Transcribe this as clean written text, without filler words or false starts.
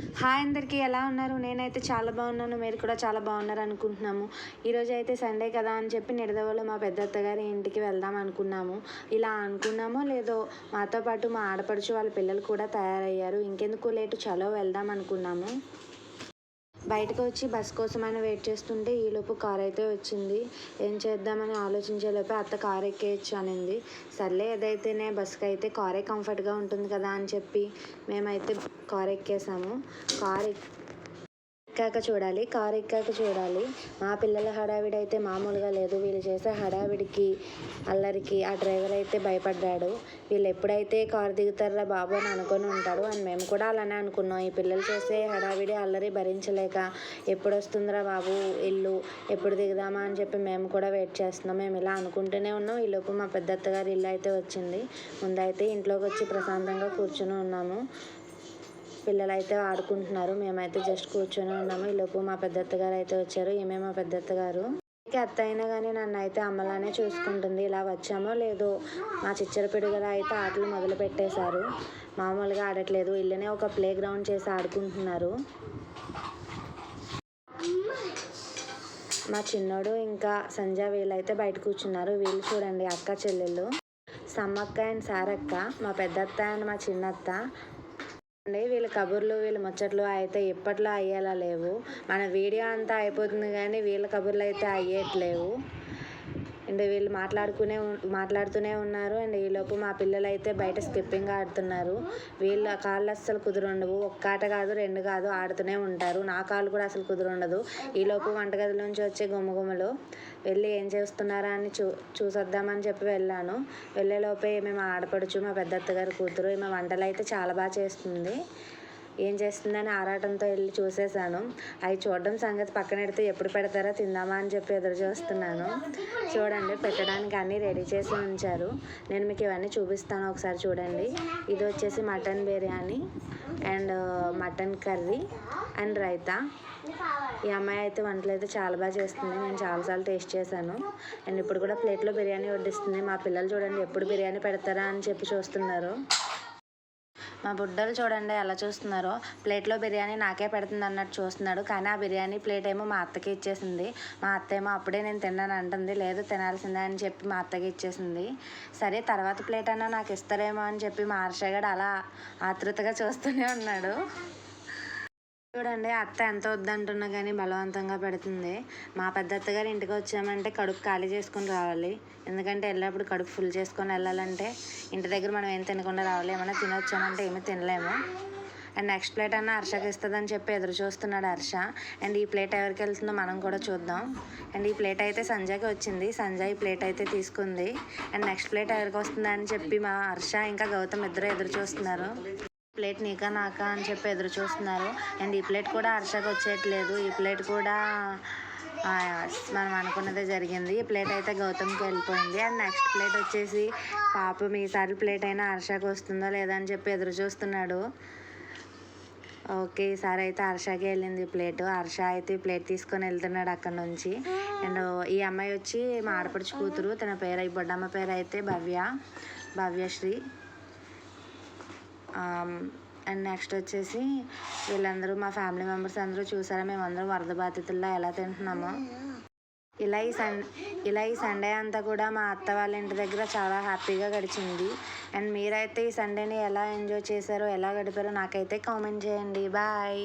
Hi అందరికీ, ఎలా ఉన్నారు? నేనైతే చాలా బాగున్నాను. మీరు కూడా చాలా బాగున్నారు అనుకుంటున్నాము. ఈరోజు అయితే సండే కదా అని చెప్పి నిడదవోలు మా పెద్దత్తగారి ఇంటికి వెళ్దాం అనుకున్నాము. ఇలా అనుకున్నామో లేదో మాతో పాటు మా ఆడపడుచు వాళ్ళ పిల్లలు కూడా తయారయ్యారు. ఇంకెందుకు లేటు, చలో వెళ్దాం అనుకున్నాము. బయటకు వచ్చి బస్ కోసమైనా వెయిట్ చేస్తుంటే ఈలోపు కార్ అయితే వచ్చింది. ఏం చేద్దామని ఆలోచించేలోపే అత్త కార్ ఎక్కేయచ్చు అనింది. సర్లే ఏదైతేనే బస్కి అయితే కారే కంఫర్ట్గా ఉంటుంది కదా అని చెప్పి మేమైతే కార్ ఎక్కేసాము. కార్ ఎక్కాక చూడాలి. మా పిల్లల హడావిడి అయితే మామూలుగా లేదు. వీళ్ళు చేసే హడావిడికి, అల్లరికి ఆ డ్రైవర్ అయితే భయపడ్డాడు. వీళ్ళు ఎప్పుడైతే కారు దిగుతారా బాబు అని అనుకొని ఉంటాడు. అండ్ మేము కూడా అలానే అనుకున్నాం. ఈ పిల్లలు చేసే హడావిడి, అల్లరి భరించలేక ఎప్పుడు వస్తుందిరా బాబు ఇల్లు, ఎప్పుడు దిగుదామా అని చెప్పి మేము కూడా వెయిట్ చేస్తున్నాం. మేము ఇలా అనుకుంటూనే ఉన్నాం. ఈలోపు మా పెద్దత్తగారి ఇల్లు అయితే వచ్చింది. ముందైతే ఇంట్లోకి వచ్చి ప్రశాంతంగా కూర్చుని ఉన్నాము. పిల్లలు అయితే ఆడుకుంటున్నారు. మేమైతే జస్ట్ కూర్చొని ఉన్నాము. ఈలోపు మా పెద్దత్తగారు అయితే వచ్చారు. ఈమె మా పెద్దత్తగారు. అత్త అయినా కానీ నన్ను అయితే అమ్మలానే చూసుకుంటుంది. ఇలా వచ్చామో లేదో మా చిచ్చర పిడుగులు అయితే ఆటలు మొదలు పెట్టేశారు. మామూలుగా ఆడట్లేదు. ఇల్లునే ఒక ప్లే గ్రౌండ్ చేసి ఆడుకుంటున్నారు. మా చిన్నోడు ఇంకా సంజయ్ వీళ్ళైతే బయట కూర్చున్నారు. వీళ్ళు చూడండి, అక్క చెల్లెళ్ళు సమ్మక్క అండ్ సారక్క, మా పెద్దత్త అండ్ మా చిన్నత్త. వీళ్ళ కబుర్లు, వీళ్ళ ముచ్చట్లు అయితే ఇప్పట్లో అయ్యేలా లేవు. మన వీడియో అంతా అయిపోతుంది కానీ వీళ్ళ కబుర్లు అయితే అయ్యేట్లేవు. అండ్ వీళ్ళు మాట్లాడుతూనే ఉన్నారు. అండ్ ఈలోపు మా పిల్లలు అయితే బయట స్కిప్పింగ్ ఆడుతున్నారు. వీళ్ళ కాళ్ళు అస్సలు కుదురుండవు. ఒక్క ఆట కాదు, రెండు కాదు, ఆడుతూనే ఉంటారు. నా కాళ్ళు కూడా అసలు కుదురుండదు. ఈలోపు వంటగది నుంచి వచ్చే గుమ్మగుమ్మలు వెళ్ళి ఏం చేస్తున్నారా అని చూసొద్దామని చెప్పి వెళ్ళాను. వెళ్ళేలోపే మేము ఆడపడుచు, మా పెద్దత్తగారి కూతురు, ఈమె వంటలు అయితే చాలా బాగా చేస్తుంది. ఏం చేస్తుందని ఆరాటంతో వెళ్ళి చూసేసాను. అవి చూడడం సంగతి పక్కనెడితే ఎప్పుడు పెడతారో తిందామా అని చెప్పి ఎదురు చూస్తున్నాను. చూడండి, పెట్టడానికి అన్నీ రెడీ చేసి ఉంచారు. నేను మీకు ఇవన్నీ చూపిస్తాను, ఒకసారి చూడండి. ఇది వచ్చేసి mutton biryani and mutton curry and raita. ఈ అమ్మాయి అయితే వంటలు అయితే చాలా బాగా చేస్తుంది. నేను చాలాసార్లు టేస్ట్ చేశాను. అండ్ ఇప్పుడు కూడా ప్లేట్లో బిర్యానీ వడ్డిస్తుంది. మా పిల్లలు చూడండి, ఎప్పుడు బిర్యానీ పెడతారా అని చెప్పి చూస్తున్నారు. మా బుడ్డలు చూడండి ఎలా చూస్తున్నారో. ప్లేట్లో బిర్యానీ నాకే పెడుతుంది అన్నట్టు చూస్తున్నాడు. కానీ ఆ బిర్యానీ ప్లేట్ ఏమో మా అత్తకి ఇచ్చేసింది. మా అత్త ఏమో అప్పుడే నేను తిన్నాను అంటుంది. లేదు, తినాల్సిందే అని చెప్పి మా అత్తకి ఇచ్చేసింది. సరే, తర్వాత ప్లేట్ అన్నా నాకు ఇస్తారేమో అని చెప్పి మా హర్షగాడు అలా ఆతృతగా చూస్తూనే ఉన్నాడు. చూడండి, అత్త ఎంత వద్దంటున్నా కానీ బలవంతంగా పెడుతుంది. మా పెద్దత్తగారి ఇంటికి వచ్చామంటే కడుపు ఖాళీ చేసుకొని రావాలి. ఎందుకంటే వెళ్ళేప్పుడు కడుపు ఫుల్ చేసుకొని వెళ్ళాలంటే ఇంటి దగ్గర మనం ఏం తినకుండా రావాలి. ఏమైనా తినొచ్చామంటే ఏమీ తినలేము. అండ్ నెక్స్ట్ ప్లేట్ అన్నా హర్షకి ఇస్తుందని చెప్పి ఎదురు చూస్తున్నాడు హర్ష. అండ్ ఈ ప్లేట్ ఎవరికి వెళ్తుందో మనం కూడా చూద్దాం. అండ్ ఈ ప్లేట్ అయితే సంజయ్కి వచ్చింది. సంజయ్ ఈ ప్లేట్ అయితే తీసుకుంది. అండ్ నెక్స్ట్ ప్లేట్ ఎవరికి వస్తుందని చెప్పి మా హర్ష ఇంకా గౌతమ్ ఇద్దరు ఎదురు చూస్తున్నారు. ప్లేట్ నీకా నాకా అని చెప్పి ఎదురు చూస్తున్నారు. అండ్ ఈ ప్లేట్ కూడా హర్షకు వచ్చేయట్లేదు. ఈ ప్లేట్ కూడా మనం అనుకున్నదే జరిగింది. ఈ ప్లేట్ అయితే గౌతమ్కి వెళ్ళిపోయింది. అండ్ నెక్స్ట్ ప్లేట్ వచ్చేసి పాపం ఈసారి ప్లేట్ అయినా హర్షకు వస్తుందో లేదా అని చెప్పి ఎదురు చూస్తున్నాడు. ఓకే, ఈసారి అయితే హర్షకి వెళ్ళింది ప్లేట్. హర్ష అయితే ఈ ప్లేట్ తీసుకొని వెళ్తున్నాడు అక్కడ నుంచి. అండ్ ఈ అమ్మాయి వచ్చి మా ఆడపడుచు కూతురు. తన పేరు, ఈ బొడ్డమ్మ పేరు అయితే భవ్యశ్రీ. అండ్ నెక్స్ట్ వచ్చేసి వీళ్ళందరూ మా ఫ్యామిలీ మెంబర్స్ అందరూ చూసారా మేమందరం వరద బాధితుల్లో ఎలా తింటున్నామో. ఇలా ఈ సండే అంతా కూడా మా అత్త వాళ్ళ ఇంటి దగ్గర చాలా హ్యాపీగా గడిచింది. అండ్ మీరైతే ఈ సండేని ఎలా ఎంజాయ్ చేశారో, ఎలా గడిపారో నాకైతే కామెంట్ చేయండి. బాయ్.